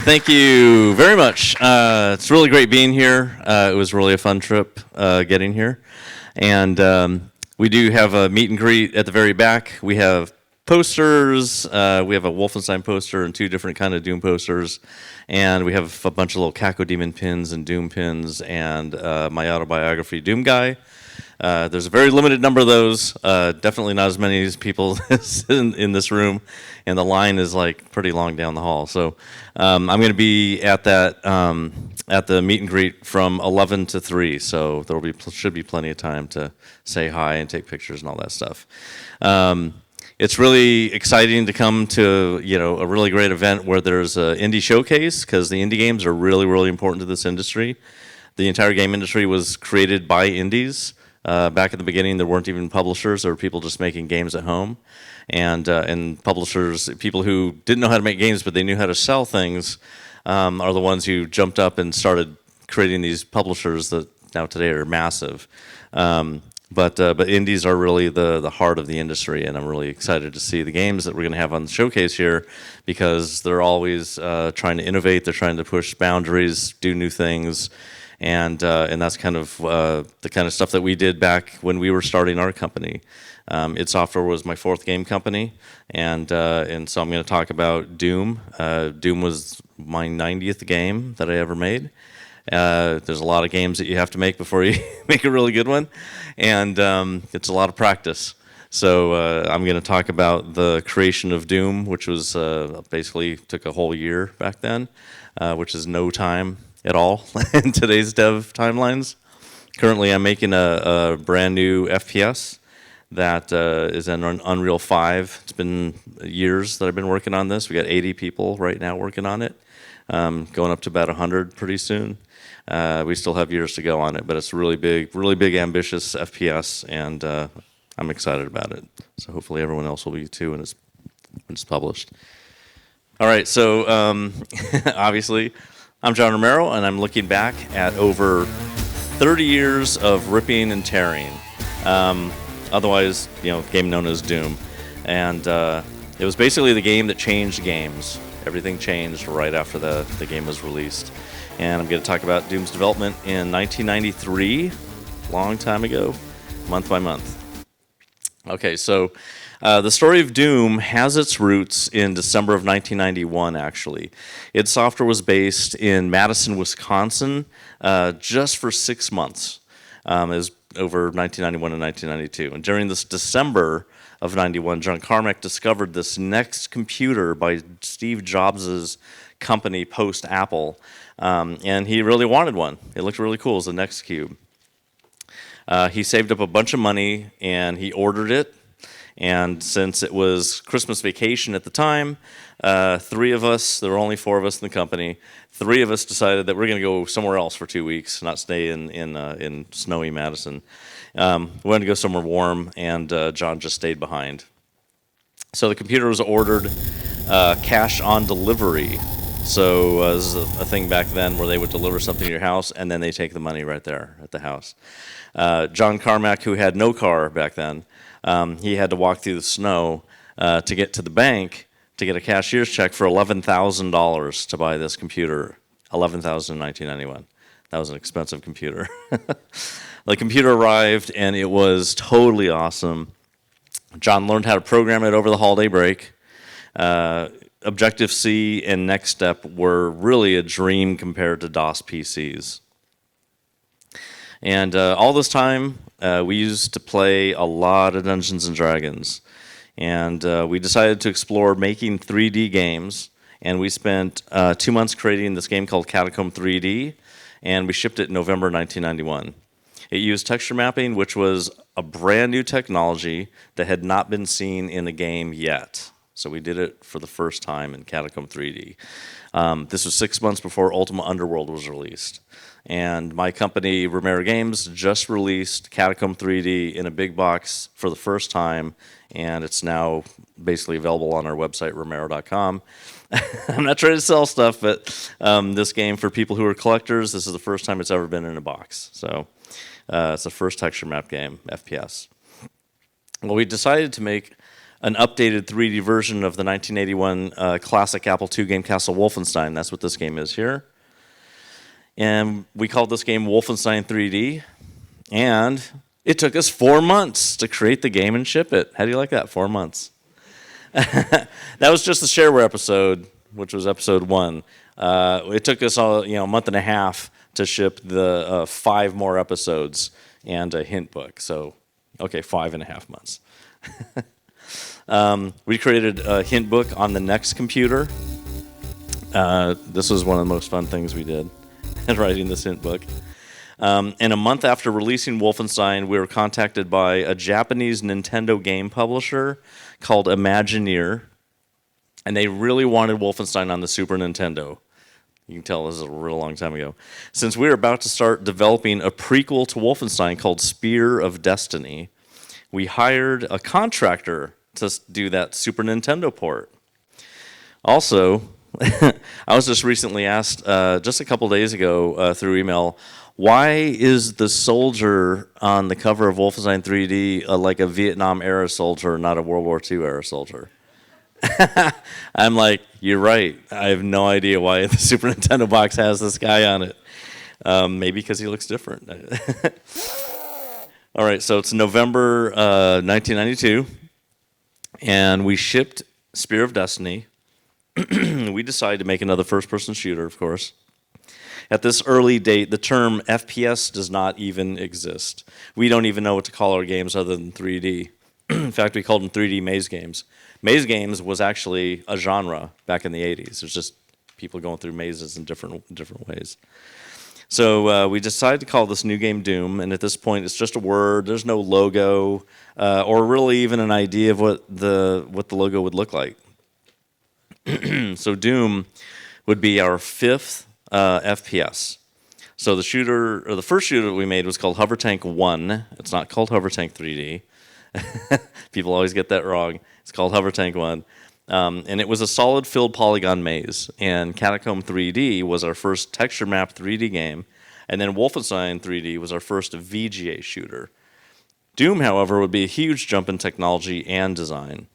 Thank you very much. It's really great being here. It was really a fun trip getting here. And we do have a meet and greet at the very back. We have posters. We have a Wolfenstein poster and 2 different kind of Doom posters. And we have a bunch of little Cacodemon pins and Doom pins and my autobiography, Doom Guy. There's a very limited number of those, definitely not as many as people in this room, and the line is like pretty long down the hall. So I'm going to be at that at the meet and greet from 11 to 3, so there should be plenty of time to say hi and take pictures and all that stuff. It's really exciting to come to a really great event where there's an indie showcase, because the indie games are really, really important to this industry. The entire game industry was created by indies. Back at the beginning, there weren't even publishers. There were people just making games at home. And publishers, people who didn't know how to make games, but they knew how to sell things, are the ones who jumped up and started creating these publishers that now today are massive. But indies are really the heart of the industry, and I'm really excited to see the games that we're going to have on the showcase here, because they're always trying to innovate. They're trying to push boundaries, do new things. And that's kind of the kind of stuff that we did back when we were starting our company. id Software was my 4th game company, and so I'm going to talk about Doom. Doom was my 90th game that I ever made. There's a lot of games that you have to make before you make a really good one, and it's a lot of practice. So I'm going to talk about the creation of Doom, which was basically took a whole year back then, which is no time at all in today's dev timelines. Currently, I'm making a brand new FPS that is an Unreal 5. It's been years that I've been working on this. We got 80 people right now working on it, going up to about 100 pretty soon. We still have years to go on it, but it's a really big, ambitious FPS, and I'm excited about it. So hopefully everyone else will be too when it's published. All right, so obviously, I'm John Romero, and I'm looking back at over 30 years of ripping and tearing, otherwise, game known as Doom. And it was basically the game that changed games. Everything changed right after the game was released. And I'm going to talk about Doom's development in 1993, long time ago, month by month. Okay, so the story of Doom has its roots in December of 1991, actually. id Software was based in Madison, Wisconsin, just for 6 months. It was over 1991 and 1992. And during this December of 91, John Carmack discovered this next computer by Steve Jobs' company, post-Apple. And he really wanted one. It looked really cool. It was the Next Cube. He saved up a bunch of money, and he ordered it. And since it was Christmas vacation at the time, 3 of us, there were only 4 of us in the company, 3 of us decided that we're going to go somewhere else for 2 weeks, not stay in snowy Madison. We wanted to go somewhere warm, and John just stayed behind. So the computer was ordered cash on delivery. So this is a thing back then where they would deliver something to your house, and then they take the money right there at the house. John Carmack, who had no car back then, he had to walk through the snow to get to the bank to get a cashier's check for $11,000 to buy this computer. $11,000 in 1991. That was an expensive computer. The computer arrived, and it was totally awesome. John learned how to program it over the holiday break. Objective-C and Next Step were really a dream compared to DOS PCs. And all this time, we used to play a lot of Dungeons & Dragons. And we decided to explore making 3D games. And we spent 2 months creating this game called Catacomb 3D. And we shipped it in November 1991. It used texture mapping, which was a brand new technology that had not been seen in a game yet. So we did it for the first time in Catacomb 3D. This was 6 months before Ultima Underworld was released. And my company, Romero Games, just released Catacomb 3D in a big box for the first time, and it's now basically available on our website, romero.com. I'm not trying to sell stuff, but this game, for people who are collectors, this is the first time it's ever been in a box. So it's the first texture map game, FPS. Well, we decided to make an updated 3D version of the 1981 classic Apple II game Castle Wolfenstein. That's what this game is here. And we called this game Wolfenstein 3D. And it took us 4 months to create the game and ship it. How do you like that? 4 months. That was just the shareware episode, which was episode 1. It took us a month and a half to ship the 5 more episodes and a hint book. So, okay, 5.5 months. We created a hint book on the next computer. This was one of the most fun things we did, writing this hint book. And a month after releasing Wolfenstein, we were contacted by a Japanese Nintendo game publisher called Imagineer, and they really wanted Wolfenstein on the Super Nintendo. You can tell this is a real long time ago. Since we were about to start developing a prequel to Wolfenstein called Spear of Destiny, we hired a contractor to do that Super Nintendo port. Also, I was just recently asked, just a couple days ago through email, why is the soldier on the cover of Wolfenstein 3D like a Vietnam-era soldier, not a World War II-era soldier? I'm like, you're right. I have no idea why the Super Nintendo box has this guy on it. Maybe because he looks different. All right, so it's November 1992, and we shipped Spear of Destiny. We decided to make another first-person shooter, of course. At this early date, the term FPS does not even exist. We don't even know what to call our games other than 3D. In fact, we called them 3D maze games. Maze games was actually a genre back in the 80s. There's just people going through mazes in different ways. So we decided to call this new game Doom, and at this point, it's just a word. There's no logo, or really even an idea of what the logo would look like. So Doom would be our 5th FPS. So the first shooter that we made was called Hover Tank 1. It's not called Hover Tank 3D. People always get that wrong. It's called Hover Tank 1. And it was a solid filled polygon maze. And Catacomb 3D was our first texture map 3D game. And then Wolfenstein 3D was our first VGA shooter. Doom, however, would be a huge jump in technology and design.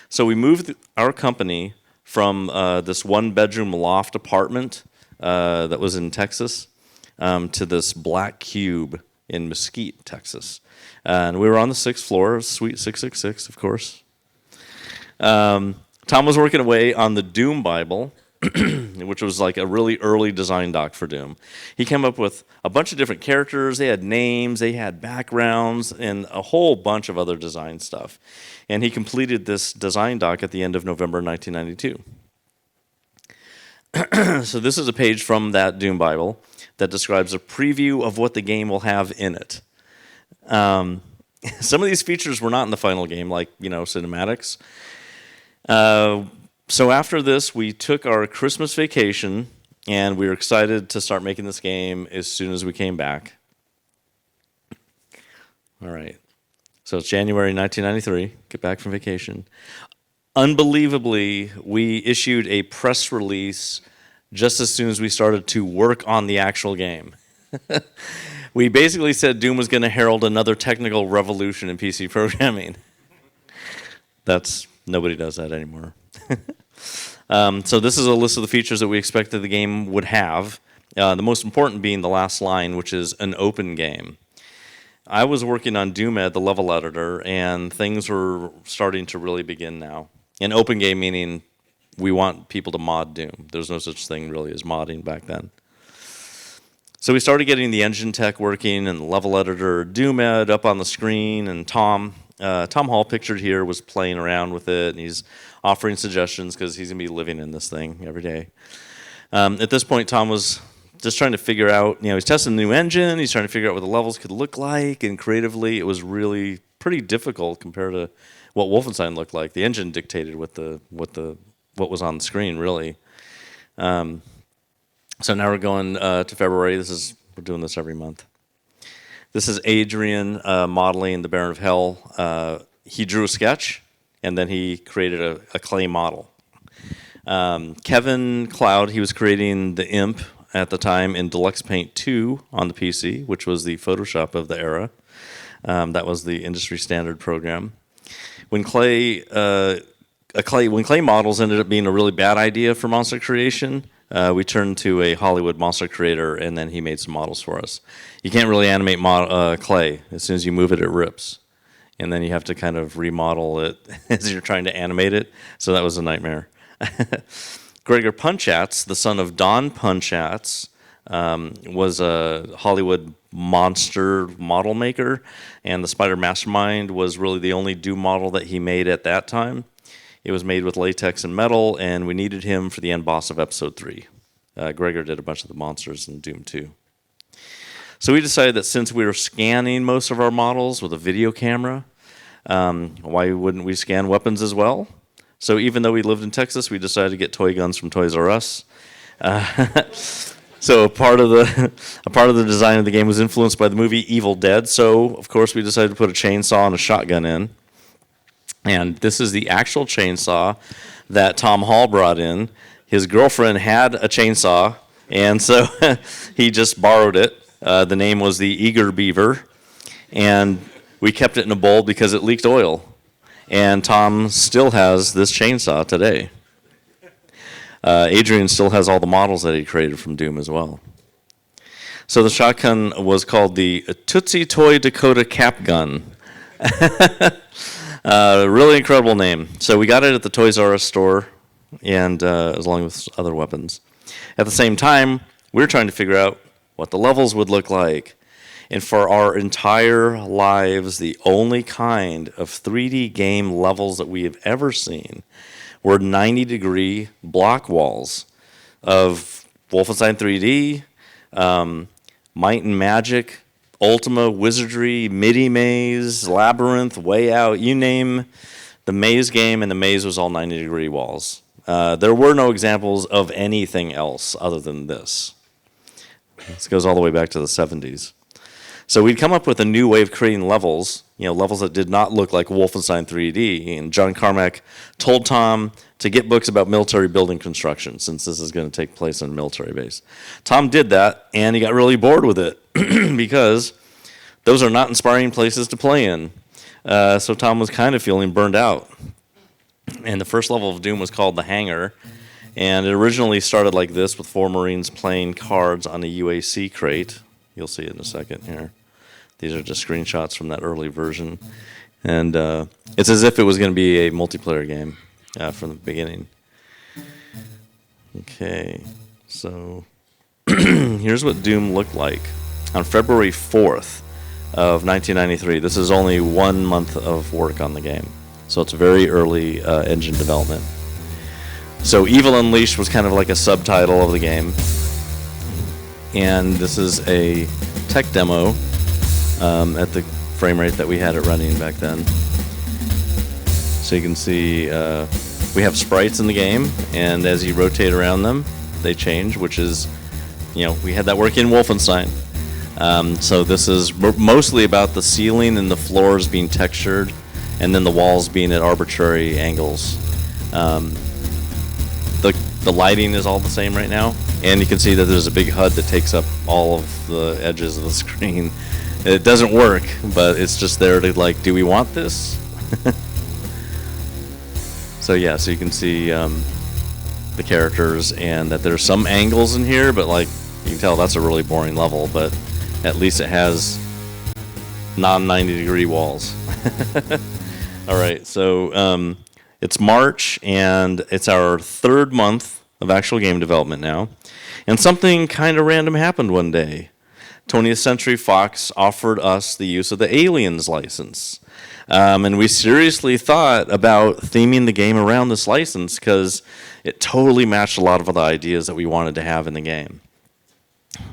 So we moved our company from this one-bedroom loft apartment that was in Texas to this black cube in Mesquite, Texas. And we were on the 6th floor of Suite 666, of course. Tom was working away on the Doom Bible, which was like a really early design doc for Doom. He came up with a bunch of different characters. They had names, they had backgrounds, and a whole bunch of other design stuff. And he completed this design doc at the end of November 1992. So this is a page from that Doom Bible that describes a preview of what the game will have in it. Some of these features were not in the final game, like, cinematics. So after this, we took our Christmas vacation, and we were excited to start making this game as soon as we came back. All right. So it's January 1993, get back from vacation. Unbelievably, we issued a press release just as soon as we started to work on the actual game. We basically said Doom was going to herald another technical revolution in PC programming. Nobody does that anymore. So this is a list of the features that we expected the game would have. The most important being the last line, which is an open game. I was working on DoomEd, the level editor, and things were starting to really begin now. An open game meaning we want people to mod Doom. There's no such thing really as modding back then. So we started getting the engine tech working and the level editor DoomEd up on the screen, and Tom Hall, pictured here, was playing around with it, and he's offering suggestions because he's going to be living in this thing every day. At this point, Tom was just trying to figure out, he's testing a new engine, he's trying to figure out what the levels could look like, and creatively it was really pretty difficult compared to what Wolfenstein looked like. The engine dictated what was on the screen, really. So now we're going to February. We're doing this every month. This is Adrian modeling the Baron of Hell. He drew a sketch, and then he created a clay model. Kevin Cloud, he was creating the Imp at the time in Deluxe Paint 2 on the PC, which was the Photoshop of the era. That was the industry standard program. when clay models ended up being a really bad idea for monster creation, we turned to a Hollywood monster creator, and then he made some models for us. You can't really animate clay. As soon as you move it, it rips. And then you have to kind of remodel it as you're trying to animate it. So that was a nightmare. Gregor Punchatz, the son of Don Punchatz, was a Hollywood monster model maker, and the Spider Mastermind was really the only Doom model that he made at that time. It was made with latex and metal, and we needed him for the end boss of Episode 3. Gregor did a bunch of the monsters in Doom 2. So we decided that since we were scanning most of our models with a video camera, why wouldn't we scan weapons as well? So even though we lived in Texas, we decided to get toy guns from Toys R Us. So a part of the design of the game was influenced by the movie Evil Dead. So of course we decided to put a chainsaw and a shotgun in. And this is the actual chainsaw that Tom Hall brought in. His girlfriend had a chainsaw, and so he just borrowed it. The name was the Eager Beaver, and we kept it in a bowl because it leaked oil. And Tom still has this chainsaw today. Adrian still has all the models that he created from Doom as well. So the shotgun was called the Tootsie Toy Dakota Cap Gun. Really incredible name. So we got it at the Toys R Us store, and along with other weapons. At the same time, we were trying to figure out what the levels would look like. And for our entire lives, the only kind of 3D game levels that we have ever seen were 90-degree block walls of Wolfenstein 3D, Might and Magic, Ultima, Wizardry, MIDI Maze, Labyrinth, Way Out, you name the maze game, and the maze was all 90-degree walls. There were no examples of anything else other than this. This goes all the way back to the 70s. So we'd come up with a new way of creating levels, levels that did not look like Wolfenstein 3D. And John Carmack told Tom to get books about military building construction, since this is going to take place on a military base. Tom did that, and he got really bored with it because those are not inspiring places to play in. So Tom was kind of feeling burned out. And the first level of Doom was called The Hangar. And it originally started like this, with 4 Marines playing cards on a UAC crate. You'll see it in a second here. These are just screenshots from that early version. And it's as if it was going to be a multiplayer game from the beginning. Okay, so here's what Doom looked like on February 4th of 1993. This is only 1 month of work on the game. So it's very early engine development. So Evil Unleashed was kind of like a subtitle of the game. And this is a tech demo at the frame rate that we had it running back then. So you can see we have sprites in the game, and as you rotate around them, they change, which is, we had that work in Wolfenstein. So this is mostly about the ceiling and the floors being textured, and then the walls being at arbitrary angles. The lighting is all the same right now, and you can see that there's a big HUD that takes up all of the edges of the screen. It doesn't work, but it's just there to do we want this? So yeah, so you can see the characters, and that there's some angles in here, but you can tell that's a really boring level, but at least it has non-90-degree walls. All right, so it's March, and it's our 3rd month of actual game development now. And something kind of random happened one day. 20th Century Fox offered us the use of the Aliens license. And we seriously thought about theming the game around this license because it totally matched a lot of the ideas that we wanted to have in the game.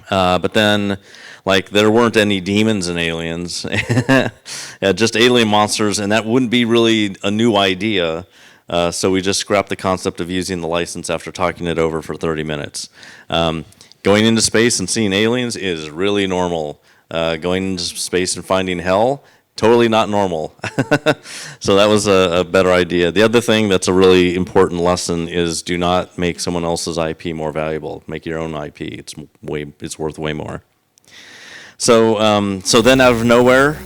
But then, there weren't any demons in Aliens, just alien monsters, and that wouldn't be really a new idea. So we just scrapped the concept of using the license after talking it over for 30 minutes. Going into space and seeing aliens is really normal. Going into space and finding hell, totally not normal. So that was a better idea. The other thing that's a really important lesson is do not make someone else's IP more valuable. Make your own IP. It's worth way more. So then out of nowhere,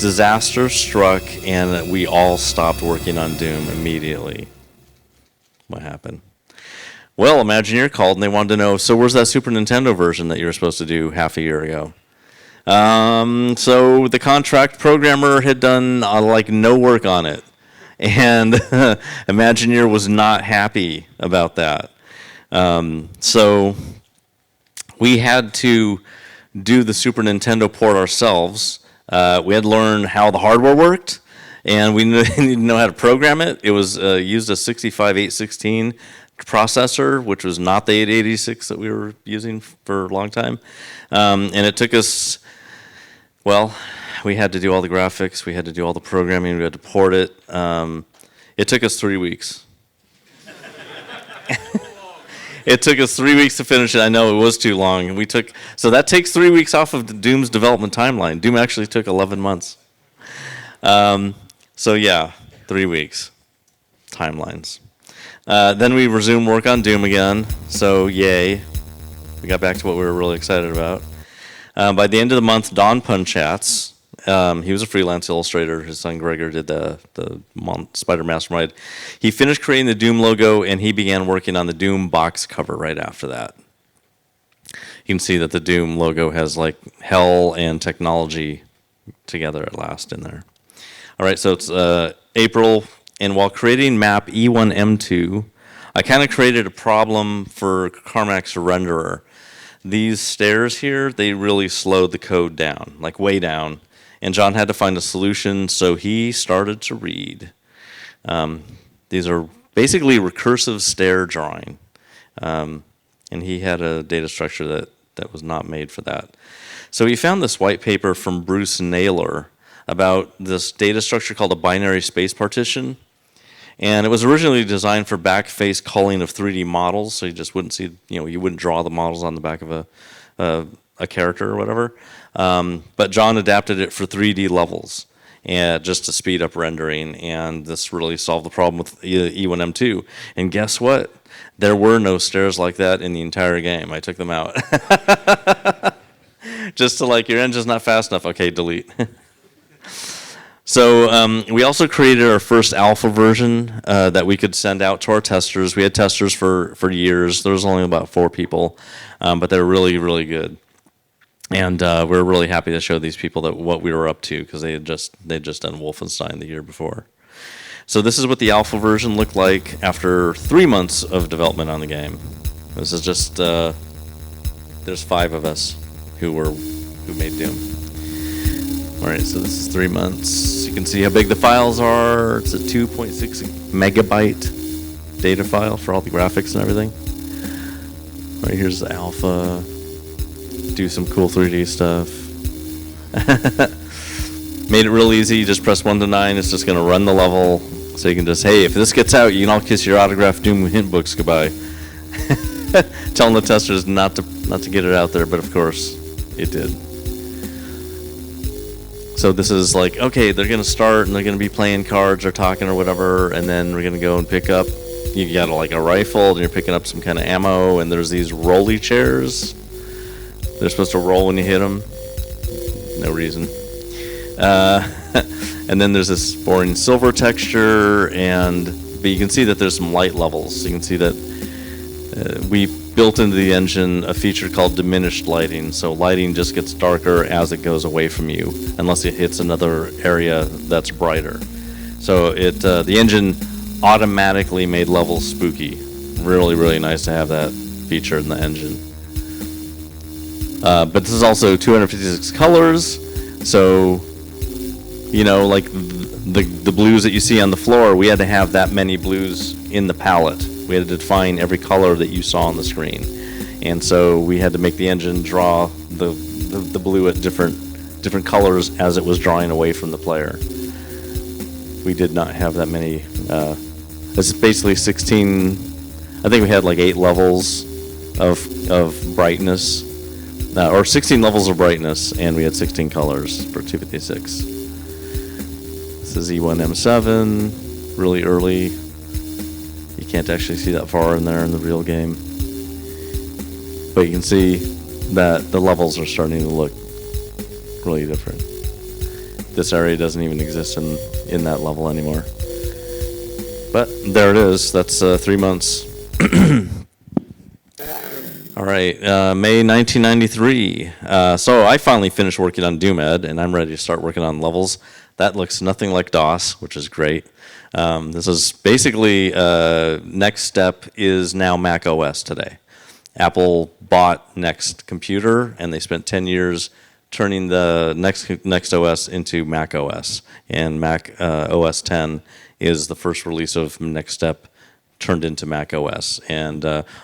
disaster struck, and we all stopped working on Doom immediately. What happened? Well, Imagineer called and they wanted to know, so where's that Super Nintendo version that you were supposed to do half a year ago? So the contract programmer had done like no work on it, and Imagineer was not happy about that. So we had to do the Super Nintendo port ourselves. We had to learn how the hardware worked, and we needed to know how to program it. It was used a 65816 processor, which was not the 886 that we were using for a long time. And it took us, well, we had to do all the graphics, we had to do all the programming, we had to port it. It took us 3 weeks. It took us 3 weeks to finish it. I know it was too long. So that takes 3 weeks off of Doom's development timeline. Doom actually took 11 months. So yeah, 3 weeks. Timelines. Then we resumed work on Doom again, so yay. We got back to what we were really excited about. By the end of the month, Don Punchatz, he was a freelance illustrator. His son Gregor did the Spider Mastermind. He finished creating the Doom logo, and he began working on the Doom box cover right after that. You can see that the Doom logo has like hell and technology together at last in there. All right, so it's April. And while creating map E1M2, I kind of created a problem for Carmack's renderer. These stairs here, they really slowed the code down, like way down. And John had to find a solution, so he started to read. These are basically recursive stair drawing. And he had a data structure that was not made for that. So he found this white paper from Bruce Naylor about this data structure called a binary space partition. And it was originally designed for back-face culling of 3D models, so you just wouldn't see, you wouldn't draw the models on the back of a character or whatever. But John adapted it for 3D levels, and just to speed up rendering, and this really solved the problem with E1M2. And guess what? There were no stairs like that in the entire game. I took them out. Just to your engine's not fast enough. Okay, delete. So we also created our first alpha version that we could send out to our testers. We had testers for years. There was only about 4 people, but they were really, really good. And we were really happy to show these people that what we were up to, because they'd just done Wolfenstein the year before. So this is what the alpha version looked like after 3 months of development on the game. This is just there's 5 of us who made Doom. All right, so this is 3 months. You can see how big the files are. It's a 2.6 megabyte data file for all the graphics and everything. All right, here's the alpha. Do some cool 3D stuff. Made it real easy. You just press 1 to 9. It's just going to run the level. So you can just, hey, if this gets out, you can all kiss your autographed Doom hint books goodbye. Telling the testers not to get it out there, but of course, it did. So this is like, okay, they're going to start and they're going to be playing cards or talking or whatever, and then we're going to go and pick up, you got a rifle, and you're picking up some kind of ammo, and there's these rolly chairs. They're supposed to roll when you hit them. No reason. And then there's this boring silver texture, but you can see that there's some light levels. You can see that we built into the engine a feature called diminished lighting. So lighting just gets darker as it goes away from you, unless it hits another area that's brighter. So the engine automatically made levels spooky. Really, really nice to have that feature in the engine. But this is also 256 colors, so like the blues that you see on the floor, we had to have that many blues in the palette. We had to define every color that you saw on the screen, and so we had to make the engine draw the blue at different colors as it was drawing away from the player. We did not have that many. This is basically 16. I think we had 8 levels of brightness. Or 16 levels of brightness, and we had 16 colors for 256. This is E1M7, really early. You can't actually see that far in there in the real game. But you can see that the levels are starting to look really different. this area doesn't even exist in that level anymore. But there it is. That's 3 months. All right, May 1993. So I finally finished working on DoomEd, and I'm ready to start working on levels. That looks nothing like DOS, which is great. This is basically, Next Step is now Mac OS today. Apple bought Next Computer, and they spent 10 years turning the Next OS into Mac OS. And Mac OS 10 is the first release of Next Step turned into Mac OS. And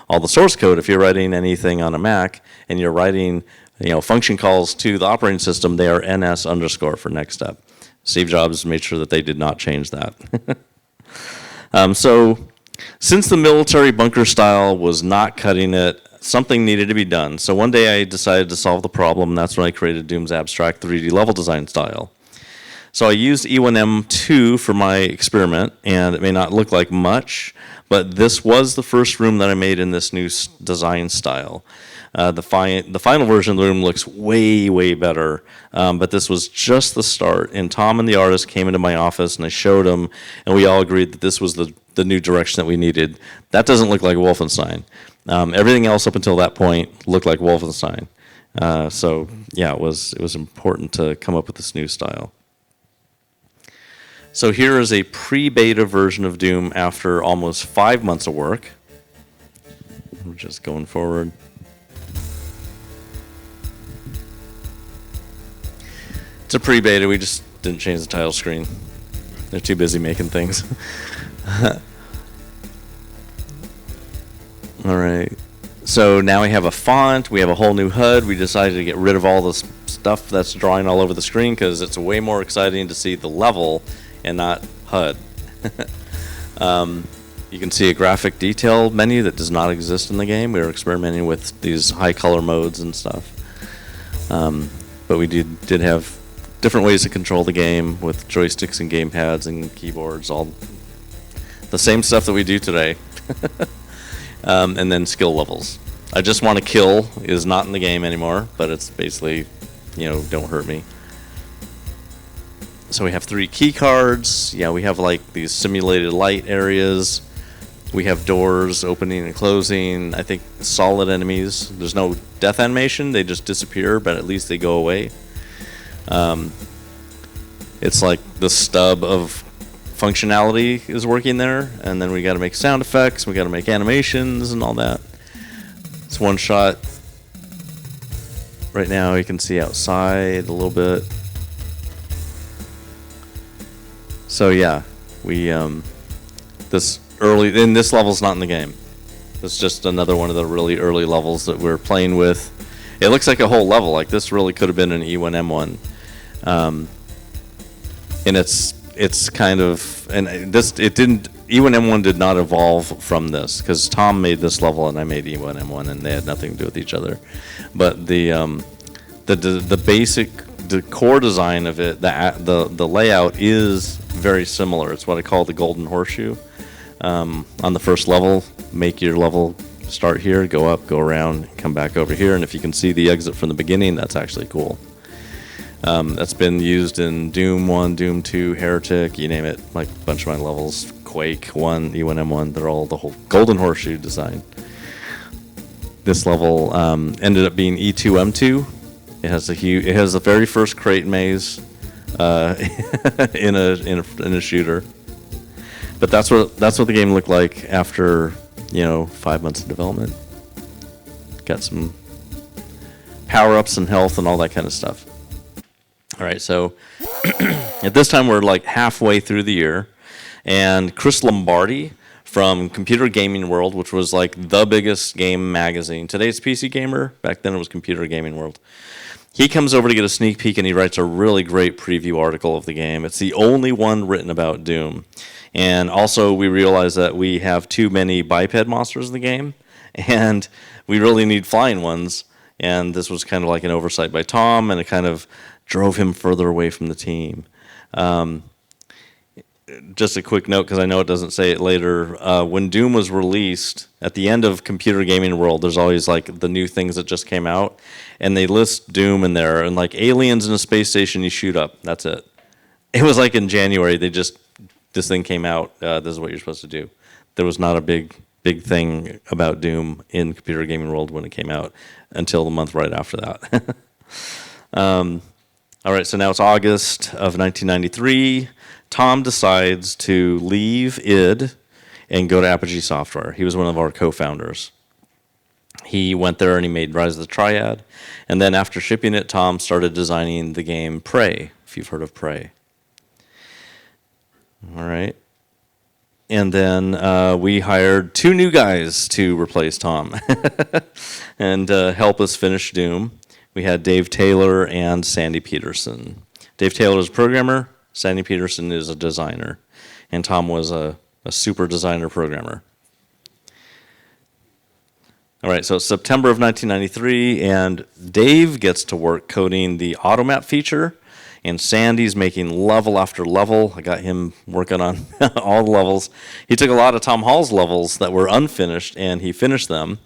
all the source code, if you're writing anything on a Mac and you're writing function calls to the operating system, they are NS underscore for Next Step. Steve Jobs made sure that they did not change that. So since the military bunker style was not cutting it, something needed to be done. So one day I decided to solve the problem, and that's when I created Doom's abstract 3D level design style. So I used E1M2 for my experiment, and it may not look like much, but this was the first room that I made in this new design style. The final version of the room looks way, way better, but this was just the start. And Tom and the artist came into my office, and I showed them, and we all agreed that this was the new direction that we needed. That doesn't look like Wolfenstein. Everything else up until that point looked like Wolfenstein. So yeah, it was important to come up with this new style. So here is a pre-beta version of Doom after almost 5 months of work. We're just going forward. It's a pre-beta, we just didn't change the title screen. They're too busy making things. All right. So now we have a font, we have a whole new HUD. We decided to get rid of all this stuff that's drawing all over the screen because it's way more exciting to see the level and not HUD. You can see a graphic detail menu that does not exist in the game. We were experimenting with these high color modes and stuff. But we did have different ways to control the game with joysticks and gamepads and keyboards, all the same stuff that we do today. And then skill levels. I just want to kill is not in the game anymore, but it's basically, don't hurt me. So we have 3 key cards. Yeah, we have like these simulated light areas. We have doors opening and closing. I think solid enemies. There's no death animation. They just disappear, but at least they go away. It's like the stub of functionality is working there, and then we got to make sound effects. We got to make animations and all that. It's one shot. Right now you can see outside a little bit. So yeah, we this level's not in the game. It's just another one of the really early levels that we're playing with. It looks like a whole level. Like this really could have been an E1M1, and it's kind of, and E1M1 did not evolve from this because Tom made this level and I made E1M1, and they had nothing to do with each other. But the basic, the core design of it, the layout is very similar. It's what I call the golden horseshoe. On the first level, make your level start here, go up, go around, come back over here, and if you can see the exit from the beginning, that's actually cool. That's been used in Doom 1, Doom 2, Heretic, you name it, like a bunch of my levels, Quake 1, E1M1, they're all the whole golden horseshoe design. This level ended up being E2M2. It has the very first crate maze in a shooter. But that's what the game looked like after 5 months of development. Got some power-ups and health and all that kind of stuff. All right, so at this time we're like halfway through the year, and Chris Lombardi from Computer Gaming World, which was like the biggest game magazine. Today it's PC Gamer. Back then it was Computer Gaming World. He comes over to get a sneak peek, and he writes a really great preview article of the game. It's the only one written about Doom. And also we realize that we have too many biped monsters in the game, and we really need flying ones. And this was kind of like an oversight by Tom, and it kind of drove him further away from the team. Just a quick note, because I know it doesn't say it later. When Doom was released, at the end of Computer Gaming World, there's always like the new things that just came out, and they list Doom in there, and like aliens in a space station you shoot up. That's it. It was like in January, this thing came out, this is what you're supposed to do. There was not a big thing about Doom in computer gaming world when it came out until the month right after that. All right, so now it's August of 1993. Tom decides to leave id and go to Apogee Software. He was one of our co-founders. He went there and he made Rise of the Triad. And then after shipping it, Tom started designing the game Prey, if you've heard of Prey. All right. And then we hired 2 new guys to replace Tom and help us finish Doom. We had Dave Taylor and Sandy Peterson. Dave Taylor is a programmer. Sandy Peterson is a designer. And Tom was a super designer programmer. All right, so it's September of 1993, and Dave gets to work coding the automap feature, and Sandy's making level after level. I got him working on all the levels. He took a lot of Tom Hall's levels that were unfinished, and he finished them.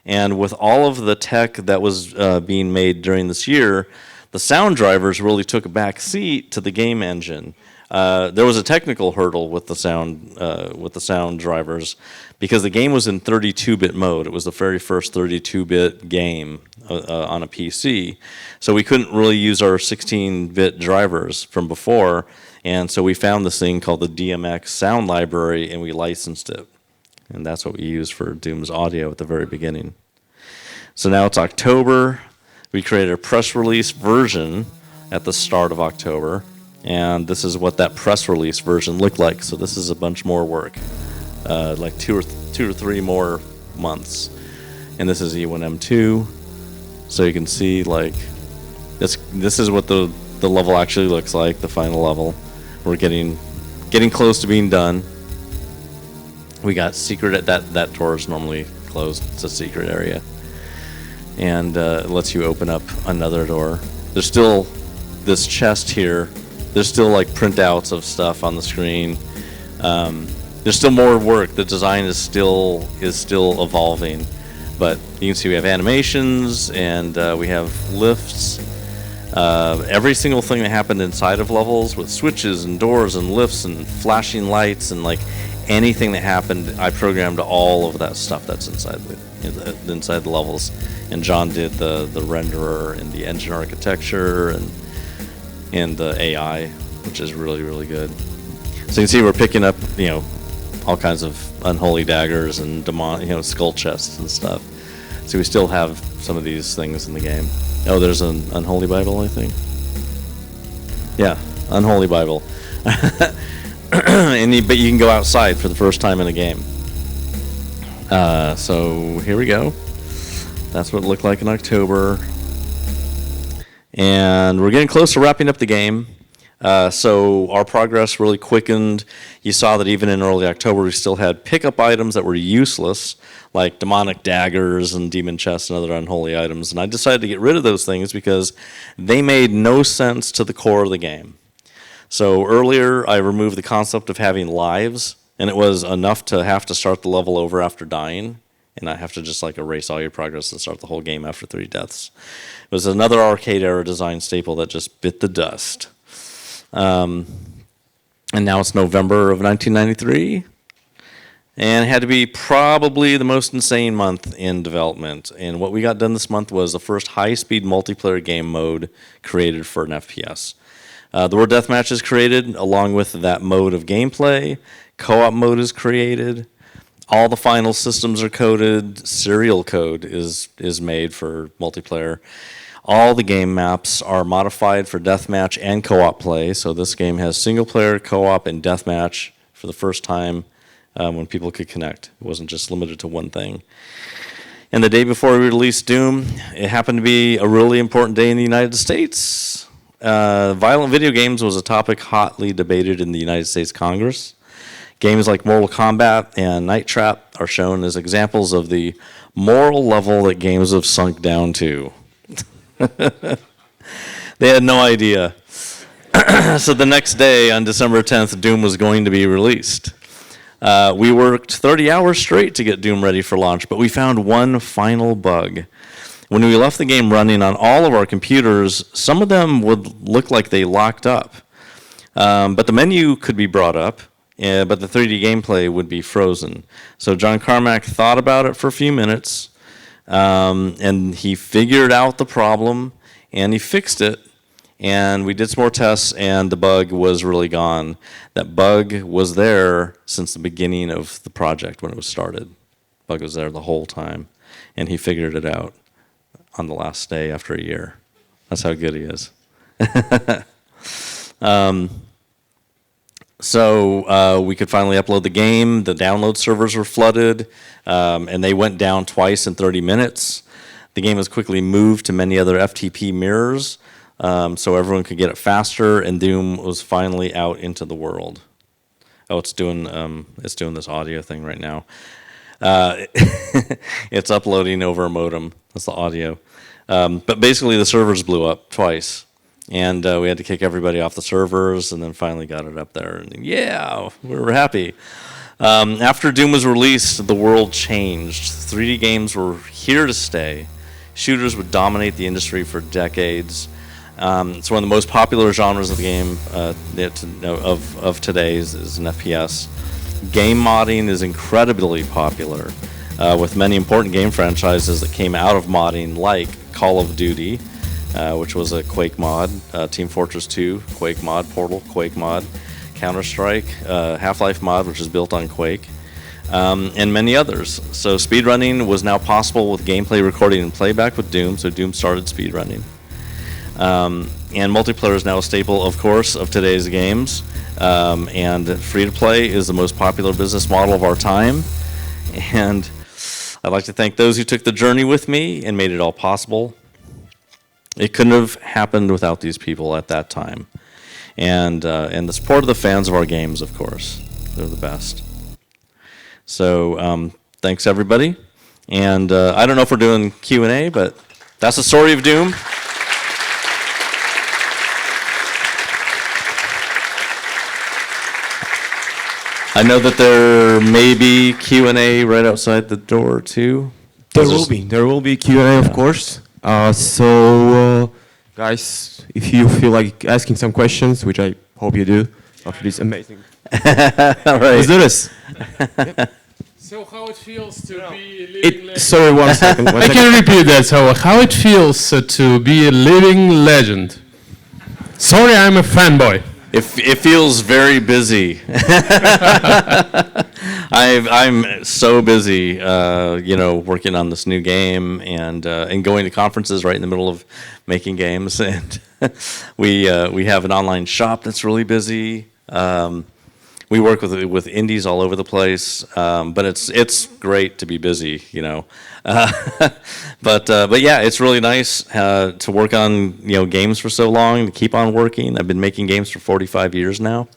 And with all of the tech that was being made during this year, the sound drivers really took a back seat to the game engine. There was a technical hurdle with the sound drivers because the game was in 32-bit mode. It was the very first 32-bit game on a PC. So we couldn't really use our 16-bit drivers from before, and so we found this thing called the DMX sound library, and we licensed it. And that's what we used for Doom's audio at the very beginning. So now it's October. We created a press release version at the start of October. And this is what that press release version looked like. So this is a bunch more work, like two or three more months. And this is E1M2. So you can see like this is what the level actually looks like, the final level. We're getting close to being done. We got secret at that door is normally closed. It's a secret area. And it lets you open up another door. There's still this chest here. There's still like printouts of stuff on the screen. There's still more work. The design is still evolving, but you can see we have animations and we have lifts. Every single thing that happened inside of levels with switches and doors and lifts and flashing lights and like anything that happened, I programmed all of that stuff that's inside the levels. And John did the renderer and the engine architecture and the AI, which is really, really good. So you can see we're picking up, all kinds of unholy daggers and skull chests and stuff. So we still have some of these things in the game. Oh, there's an unholy Bible, I think. Yeah, unholy Bible. But you can go outside for the first time in a game. So here we go. That's what it looked like in October. And we're getting close to wrapping up the game. So our progress really quickened. You saw that even in early October, we still had pickup items that were useless, like demonic daggers and demon chests and other unholy items. And I decided to get rid of those things because they made no sense to the core of the game. So earlier, I removed the concept of having lives, and it was enough to have to start the level over after dying. And I have to just like erase all your progress and start the whole game after 3 deaths. It was another arcade era design staple that just bit the dust. And now it's November of 1993. And it had to be probably the most insane month in development. And what we got done this month was the first high-speed multiplayer game mode created for an FPS. The World Deathmatch is created along with that mode of gameplay. Co-op mode is created. All the final systems are coded. Serial code is made for multiplayer. All the game maps are modified for deathmatch and co-op play. So this game has single player, co-op, and deathmatch for the first time when people could connect. It wasn't just limited to one thing. And the day before we released Doom, it happened to be a really important day in the United States. Violent video games was a topic hotly debated in the United States Congress. Games like Mortal Kombat and Night Trap are shown as examples of the moral level that games have sunk down to. They had no idea. So the next day, on December 10th, Doom was going to be released. We worked 30 hours straight to get Doom ready for launch, but we found one final bug. When we left the game running on all of our computers, some of them would look like they locked up. But the menu could be brought up, but the 3D gameplay would be frozen. So John Carmack thought about it for a few minutes, and he figured out the problem, and he fixed it. And we did some more tests, and the bug was really gone. That bug was there since the beginning of the project when it was started. Bug was there the whole time, and he figured it out on the last day after a year. That's how good he is. So we could finally upload the game. The download servers were flooded, and they went down twice in 30 minutes. The game was quickly moved to many other FTP mirrors, so everyone could get it faster, and Doom was finally out into the world. Oh, it's doing this audio thing right now. It's uploading over a modem. That's the audio. But basically, the servers blew up twice, and we had to kick everybody off the servers, and then finally got it up there. And yeah, we were happy. After Doom was released, the world changed. 3D games were here to stay. Shooters would dominate the industry for decades. It's one of the most popular genres of the game of today is an FPS. Game modding is incredibly popular, with many important game franchises that came out of modding, like Call of Duty, which was a Quake mod, Team Fortress 2, Quake mod, Portal, Quake mod, Counter-Strike, Half-Life mod, which is built on Quake, and many others. So speedrunning was now possible with gameplay recording and playback with Doom, so Doom started speedrunning. And multiplayer is now a staple, of course, of today's games. And free-to-play is the most popular business model of our time. And I'd like to thank those who took the journey with me and made it all possible. It couldn't have happened without these people at that time. And the support of the fans of our games, of course. They're the best. So thanks, everybody. And I don't know if we're doing Q&A, but that's the story of Doom. I know that there may be Q&A right outside the door, too. There will be Q&A, of course. So, guys, if you feel like asking some questions, which I hope you do, after this amazing. All right. Let's do this. Yep. So how it feels to be a living legend? Sorry, one second. I can repeat that. So how it feels to be a living legend? Sorry, I'm a fanboy. It feels very busy. I'm so busy, working on this new game and going to conferences right in the middle of making games. And we have an online shop that's really busy. We work with indies all over the place, but it's great to be busy, But yeah, it's really nice to work on games for so long, to keep on working. I've been making games for 45 years now.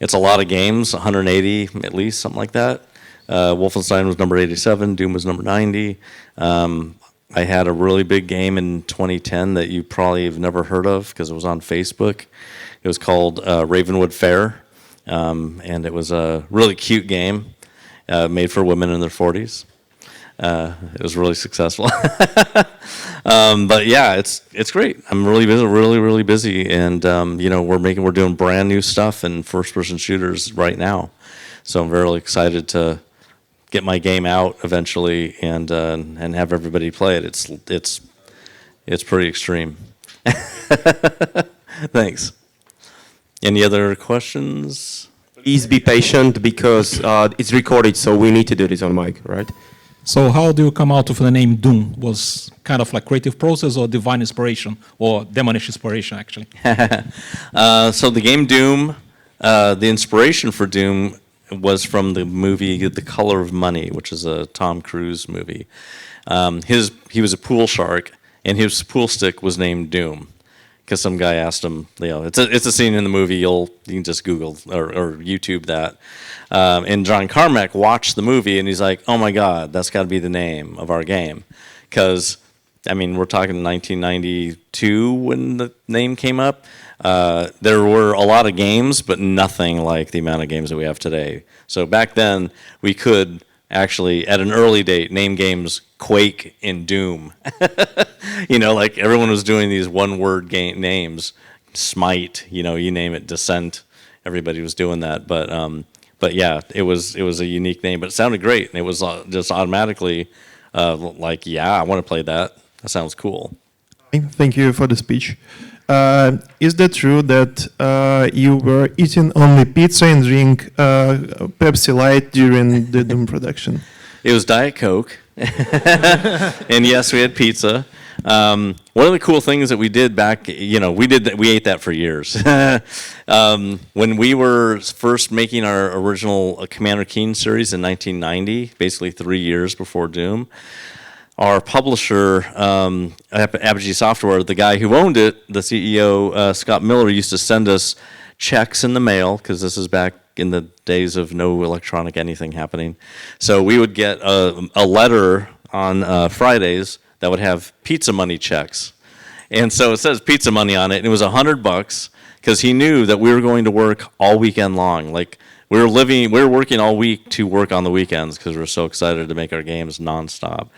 It's a lot of games, 180 at least, something like that. Wolfenstein was number 87, Doom was number 90. I had a really big game in 2010 that you probably have never heard of because it was on Facebook. It was called Ravenwood Fair, and it was a really cute game made for women in their 40s. It was really successful. But yeah, it's great. I'm really busy, really busy, and we're doing brand new stuff in first-person shooters right now. So I'm very excited to get my game out eventually and have everybody play it. It's pretty extreme. Thanks. Any other questions? Please be patient because it's recorded, so we need to do this on mic, right? So how do you come out with the name Doom? Was kind of like creative process or divine inspiration or demonish inspiration, actually? So the game Doom, the inspiration for Doom was from the movie The Color of Money, which is a Tom Cruise movie. He was a pool shark, and his pool stick was named Doom. Because some guy asked him, it's a scene in the movie. You can just Google or YouTube that. And John Carmack watched the movie and he's like, "Oh my God, that's got to be the name of our game," because we're talking 1992 when the name came up. There were a lot of games, but nothing like the amount of games that we have today. So back then, we could actually, at an early date, name games Quake and Doom. Like everyone was doing these one-word game names, Smite, you name it, Descent. Everybody was doing that, but yeah, it was a unique name, but it sounded great, and it was just automatically like, yeah, I want to play that. That sounds cool. Thank you for the speech. Is that true that you were eating only pizza and drink Pepsi Light during the Doom production? It was Diet Coke, and yes, we had pizza. One of the cool things that we did back, we ate that for years. When we were first making our original Commander Keen series in 1990, basically 3 years before Doom, our publisher, Apogee Software, the guy who owned it, the CEO, Scott Miller, used to send us checks in the mail, because this is back in the days of no electronic anything happening. So we would get a letter on Fridays that would have pizza money checks. And so it says pizza money on it, and it was $100 because he knew that we were going to work all weekend long. Like we were working all week to work on the weekends because we were so excited to make our games nonstop.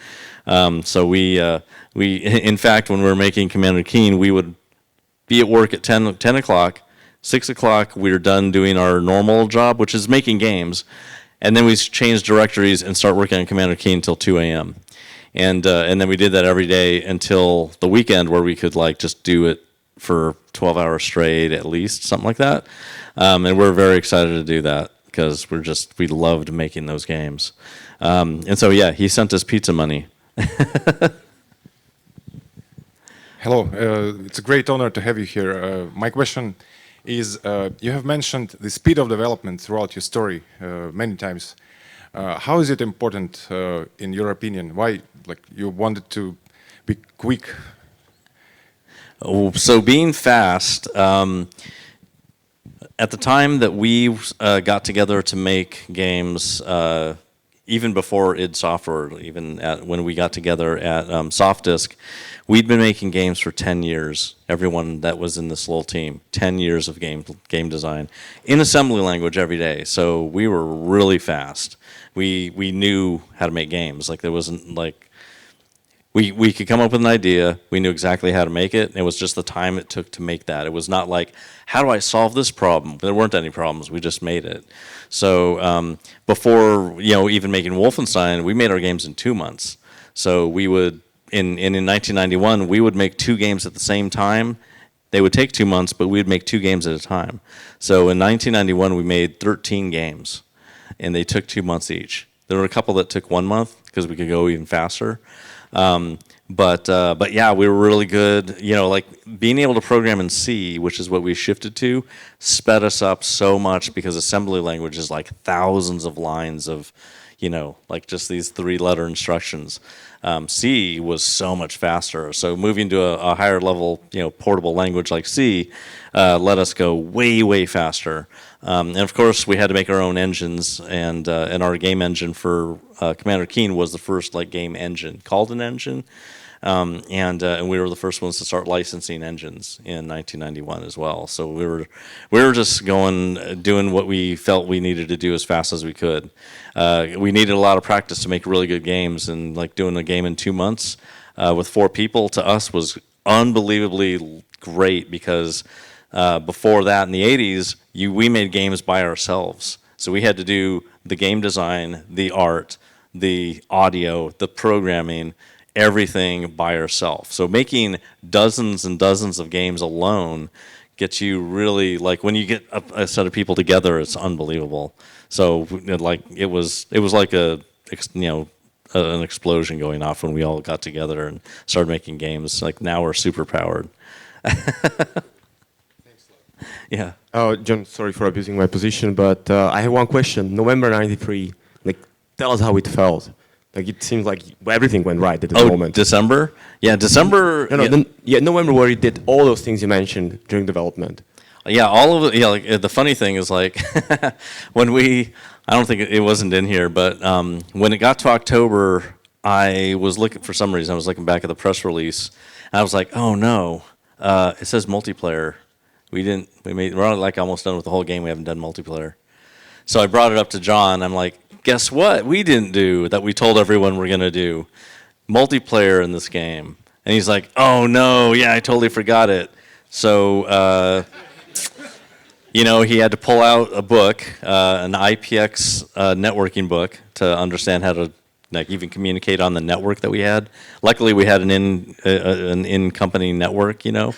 So we, in fact, when we were making Commander Keen, we would be at work at 10 o'clock, 6 o'clock, we were done doing our normal job, which is making games. And then we changed directories and start working on Commander Keen until 2 a.m. And then we did that every day until the weekend, where we could just do it for 12 hours straight at least, something like that. And we're very excited to do that because we loved making those games. And so yeah, he sent us pizza money. Hello, it's a great honor to have you here. My question is, you have mentioned the speed of development throughout your story many times. How is it important in your opinion? Why you wanted to be quick? So being fast, at the time that we got together to make games, even before id Software, even when we got together at SoftDisk, we'd been making games for 10 years. Everyone that was in this little team, 10 years of game design in assembly language every day. So we were really fast. We knew how to make games. There wasn't we could come up with an idea. We knew exactly how to make it. It was just the time it took to make that. It was not like, how do I solve this problem? There weren't any problems. We just made it. So before even making Wolfenstein, we made our games in 2 months. So we would in 1991 we would make 2 games at the same time. They would take 2 months, but we'd make 2 games at a time. So in 1991 we made 13 games, and they took 2 months each. There were a couple that took 1 month because we could go even faster. But yeah, we were really good. Being able to program in C, which is what we shifted to, sped us up so much because assembly language is thousands of lines of, just these 3-letter instructions. C was so much faster. So moving to a higher level, portable language like C, let us go way, way faster. And of course, we had to make our own engines, and our game engine for Commander Keen was the first game engine called an engine, and we were the first ones to start licensing engines in 1991 as well. So we were just doing what we felt we needed to do as fast as we could. We needed a lot of practice to make really good games, and doing a game in 2 months with 4 people to us was unbelievably great because. Before that, in the 80s, we made games by ourselves. So we had to do the game design, the art, the audio, the programming, everything by ourselves. So making dozens and dozens of games alone gets you really, when you get a set of people together, it's unbelievable. So it was like an explosion going off when we all got together and started making games. Now we're super powered. Yeah. John, sorry for abusing my position, but I have one question. November '93, tell us how it felt. It seems like everything went right at the moment. December? Yeah, December. November, where you did all those things you mentioned during development. Yeah, all of it. Yeah, the funny thing is when I don't think it wasn't in here, but when it got to October, I was looking for some reason. I was looking back at the press release, and I was like, oh no, it says multiplayer. We're almost done with the whole game. We haven't done multiplayer. So I brought it up to John. I'm like, guess what we didn't do that we told everyone we're going to do? Multiplayer in this game. And he's like, oh no, yeah, I totally forgot it. So, you know, he had to pull out a book, an IPX networking book, to understand how to like even communicate on the network that we had. Luckily, we had an in-company network, you know.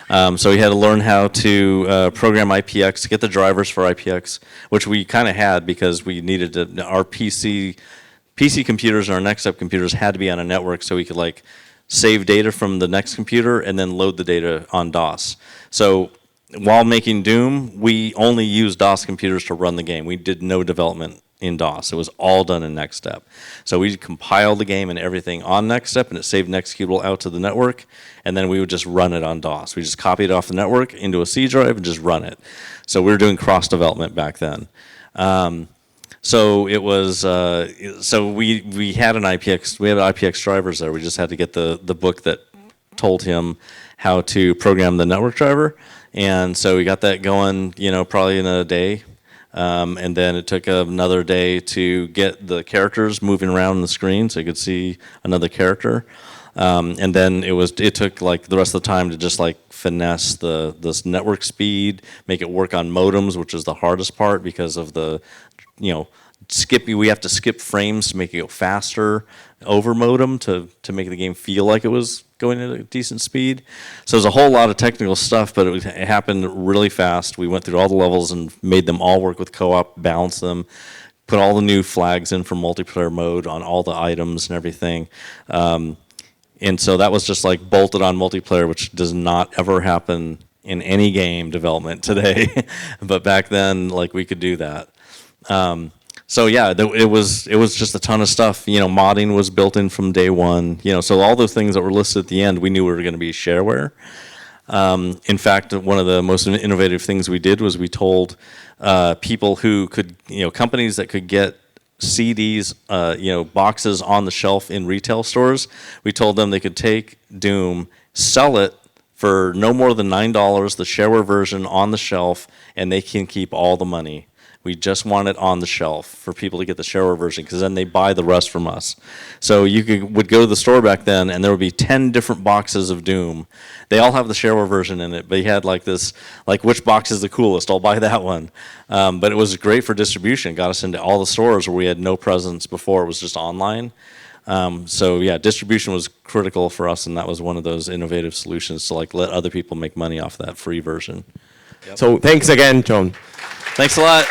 So he had to learn how to program IPX, get the drivers for IPX, which we kind of had because we needed to, our PC computers and our next-up computers had to be on a network so we could like save data from the next computer and then load the data on DOS. So while making Doom, we only used DOS computers to run the game. We did no development in DOS. It was all done in NextStep. So we compiled the game and everything on NextStep, and it saved an executable out to the network, and then we would just run it on DOS. We just copied it off the network into a C drive and just run it. So we were doing cross-development back then. So it was, so we had an IPX, we had IPX drivers there. We just had to get the book that told him how to program the network driver. And so we got that going, you know, probably in a day. And then it took another day to get the characters moving around on the screen so you could see another character. And then it took like the rest of the time to just like finesse this network speed, make it work on modems, which is the hardest part because of the, you know, we have to skip frames to make it go faster over modem to make the game feel like it was going at a decent speed. So there's a whole lot of technical stuff, but it happened really fast. We went through all the levels and made them all work with co-op, balanced them, put all the new flags in for multiplayer mode on all the items and everything. And so that was just like bolted on multiplayer, which does not ever happen in any game development today. But back then, like we could do that. So yeah, it was just a ton of stuff. You know, modding was built in from day one. You know, so all those things that were listed at the end, we knew were going to be shareware. In fact, one of the most innovative things we did was we told people who could, you know, companies that could get CDs, you know, boxes on the shelf in retail stores. We told them they could take Doom, sell it for no more than $9, the shareware version on the shelf, and they can keep all the money. We just want it on the shelf for people to get the shareware version because then they buy the rest from us. So you would go to the store back then and there would be 10 different boxes of Doom. They all have the shareware version in it, but you had like this, like which box is the coolest? I'll buy that one. But it was great for distribution. It got us into all the stores where we had no presence before. It was just online. So yeah, distribution was critical for us, and that was one of those innovative solutions to like let other people make money off that free version. So thanks again, John. Thanks a lot.